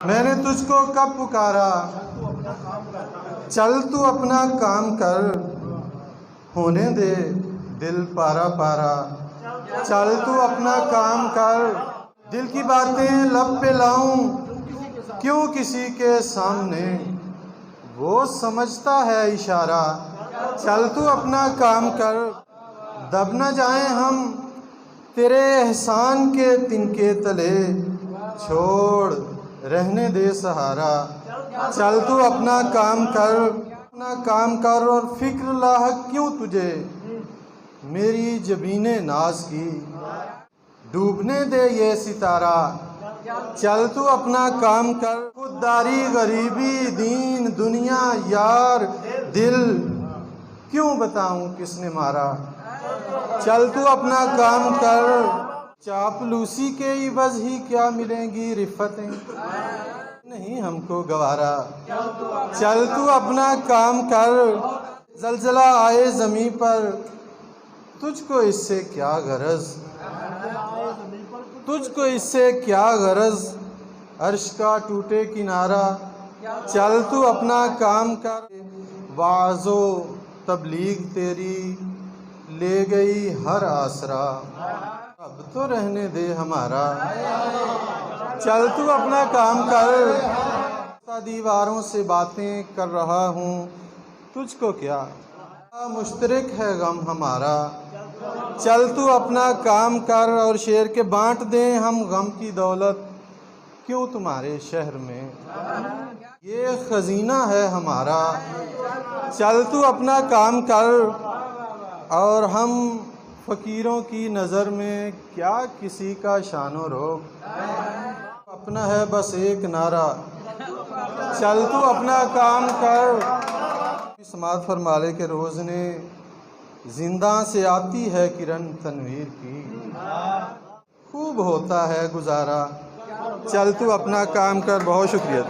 मैंने तुझको कब पुकारा, चल तू अपना काम कर, होने दे दिल पारा पारा, चल तू अपना काम कर। दिल की बातें लब पे लाऊं क्यों किसी के सामने, वो समझता है इशारा, चल तू अपना काम कर। दब न जाएं हम तेरे एहसान के तिनके तले, छोड़ रहने दे सहारा, चल तू अपना काम कर। अपना काम कर और फिक्र लाहक क्यों तुझे मेरी जबीने नाज की, डूबने दे ये सितारा, चल तू अपना काम कर। खुददारी गरीबी दीन दुनिया यार दिल क्यों बताऊं किसने मारा, चल तू अपना काम कर। चापलूसी के इवज़ ही क्या मिलेंगी रिफ़तें, नहीं हमको गवारा, चल तू अपना काम कर। ज़लज़ला आए ज़मीं पर तुझको इससे क्या गरज, तुझको इससे क्या गरज, अर्श का टूटे किनारा, चल तू अपना काम कर। वाज़ो तबलीग तेरी ले गई हर आसरा, अब तो रहने दे हमारा, चल तू अपना काम कर। दीवारों से बातें कर रहा हूँ तुझको क्या, मुश्तरक है गम हमारा, चल तू अपना काम कर। और शेर के बांट दें हम गम की दौलत क्यों तुम्हारे शहर में, ये खजीना है हमारा, चल तू अपना काम कर। और हम फ़कीरों की नज़र में क्या किसी का शानो रोक, अपना है बस एक नारा, चल तू अपना काम कर। समात फरमाले के रोज़ ने जिंदा से आती है किरण तनवीर की, खूब होता है गुजारा, चल तू अपना काम कर। बहुत शुक्रिया।